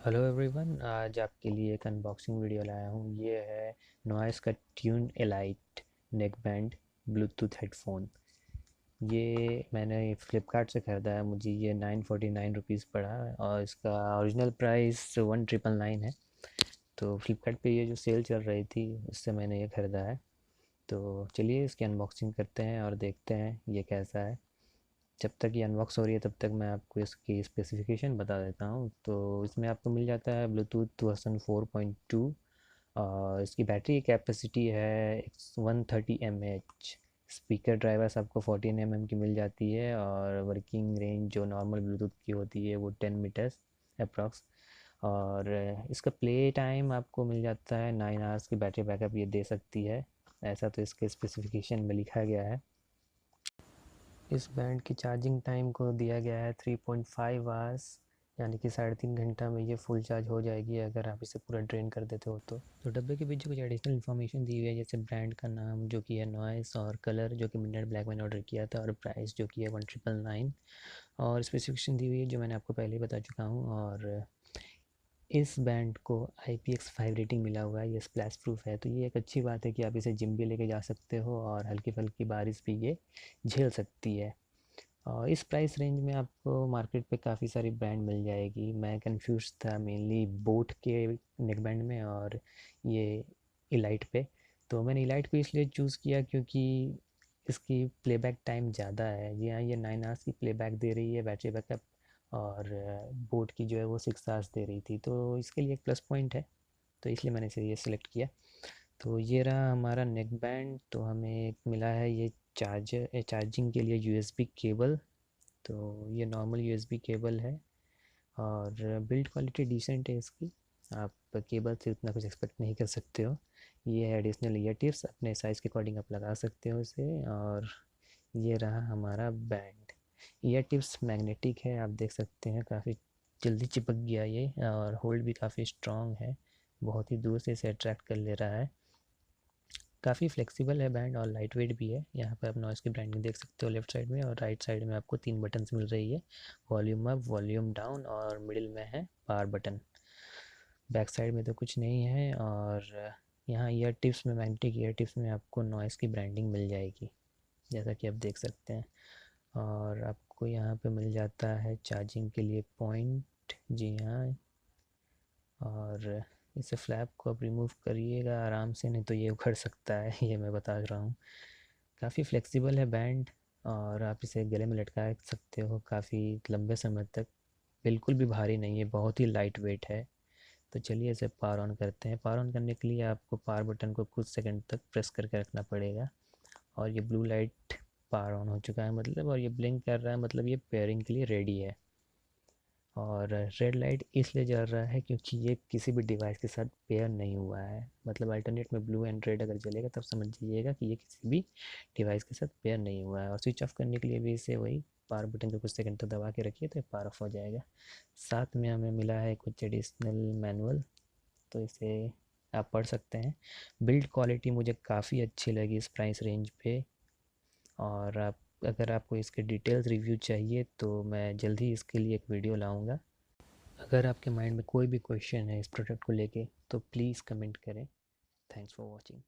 Hello everyone, आज आपके लिए एक अनबॉक्सिंग वीडियो लाया हूँ। ये है नॉइस का Tune Elite neckband Bluetooth headphone. ये मैंने फ़्लिपकार्ट से ख़रीदा है। मुझे ये 949 रुपीज़ पड़ा है और इसका ओरिजिनल प्राइस 1999 है। तो फ़्लिपकार्ट पे ये जो सेल चल रही थी उससे मैंने ये ख़रीदा है। तो चलिए इसकी अनबॉक्सिंग करते हैं और देखते हैं ये कैसा है। जब तक ये अनबॉक्स हो रही है तब तक मैं आपको इसकी स्पेसिफिकेशन बता देता हूँ। तो इसमें आपको मिल जाता है ब्लूटूथ वर्जन 4.2 और इसकी बैटरी कैपेसिटी है 130 mAh। स्पीकर ड्राइवर्स आपको 14 mm की मिल जाती है और वर्किंग रेंज जो नॉर्मल ब्लूटूथ की होती है वो 10 मीटर्स अप्रॉक्स। और इसका प्ले टाइम आपको मिल जाता है 9 आवर्स की बैटरी बैकअप ये दे सकती है। ऐसा तो इसके स्पेसिफिकेशन में लिखा गया है। इस बैंड की चार्जिंग टाइम को दिया गया है 3.5 आवर्स, यानी कि 3.5 घंटा में ये फुल चार्ज हो जाएगी अगर आप इसे पूरा ड्रेन कर देते हो तो डब्बे के पीछे कुछ एडिशनल इन्फॉर्मेशन दी हुई है, जैसे ब्रांड का नाम जो कि है नॉइस और कलर जो कि मिडनाइट ब्लैक मैंने ऑर्डर किया था और प्राइस जो कि है 1999 और स्पेसिफिकेशन दी हुई है जो मैंने आपको पहले ही बता चुका हूँ। और इस बैंड को IPX5 रेटिंग मिला हुआ है। ये स्प्लैश प्रूफ है, तो ये एक अच्छी बात है कि आप इसे जिम भी लेके जा सकते हो और हल्की फुल्की बारिश भी ये झेल सकती है। और इस प्राइस रेंज में आपको मार्केट पे काफ़ी सारी ब्रांड मिल जाएगी। मैं कंफ्यूज था मेनली बोट के नेक बैंड में और ये इलाइट पे। तो मैंने इलाइट को इसलिए चूज़ किया क्योंकि इसकी प्लेबैक टाइम ज़्यादा है। जी हाँ, ये 9 आवर्स की प्लेबैक दे रही है बैटरी बैकअप और बोट की जो है वो 6 आवर्स दे रही थी, तो इसके लिए एक प्लस पॉइंट है। तो इसलिए मैंने इसे ये सिलेक्ट किया। तो ये रहा हमारा नेक बैंड। तो हमें एक मिला है ये चार्जिंग के लिए USB केबल। तो ये नॉर्मल USB केबल है और बिल्ड क्वालिटी डिसेंट है इसकी। आप केबल से उतना कुछ एक्सपेक्ट नहीं कर सकते हो। ये है एडिशनल ईयर टिप्स, अपने साइज़ के अकॉर्डिंग आप लगा सकते हो इसे। और ये रहा हमारा बैंड। ईयर टिप्स मैग्नेटिक है, आप देख सकते हैं काफ़ी जल्दी चिपक गया ये और होल्ड भी काफ़ी स्ट्रॉन्ग है, बहुत ही दूर से इसे अट्रैक्ट कर ले रहा है। काफ़ी फ्लेक्सिबल है बैंड और लाइट वेट भी है। यहाँ पर आप नॉइस की ब्रांडिंग देख सकते हो लेफ्ट साइड में, और राइट साइड में आपको 3 बटन्स मिल रही है, वॉल्यूम अप, वॉल्यूम डाउन और मिडिल में है पावर बटन। बैक साइड में तो कुछ नहीं है। और यहाँ ईयर टिप्स में, मैग्नेटिक ईयर टिप्स में आपको नॉइस की ब्रांडिंग मिल जाएगी जैसा कि आप देख सकते हैं। और आपको यहाँ पे मिल जाता है चार्जिंग के लिए पॉइंट। जी हाँ। और इसे फ्लैप को आप रिमूव करिएगा आराम से, नहीं तो ये उखड़ सकता है ये मैं बता रहा हूँ। काफ़ी फ्लेक्सिबल है बैंड और आप इसे गले में लटका सकते हो काफ़ी लंबे समय तक। बिल्कुल भी भारी नहीं है, बहुत ही लाइट वेट है। तो चलिए इसे पावर ऑन करते हैं। पावर ऑन करने के लिए आपको पावर बटन को कुछ सेकंड तक प्रेस करके रखना पड़ेगा। और ये ब्लू लाइट पावर ऑन हो चुका है मतलब, और ये ब्लिंक कर रहा है मतलब ये पेयरिंग के लिए रेडी है। और रेड लाइट इसलिए जल रहा है क्योंकि ये किसी भी डिवाइस के साथ पेयर नहीं हुआ है। मतलब अल्टरनेट में ब्लू एंड रेड अगर जलेगा तब समझ जाइएगा कि ये किसी भी डिवाइस के साथ पेयर नहीं हुआ है। और स्विच ऑफ करने के लिए भी इसे वही पावर बटन को कुछ सेकंड तक दबा के रखिए तो ये पावर ऑफ हो जाएगा। साथ में हमें मिला है कुछ एडिशनल मैनुअल, तो इसे आप पढ़ सकते हैं। बिल्ड क्वालिटी मुझे काफ़ी अच्छी लगी इस प्राइस रेंज पे। और आप, अगर आपको इसके डिटेल्स रिव्यू चाहिए तो मैं जल्द ही इसके लिए एक वीडियो लाऊंगा। अगर आपके माइंड में कोई भी क्वेश्चन है इस प्रोडक्ट को लेके तो प्लीज़ कमेंट करें। Thanks for watching.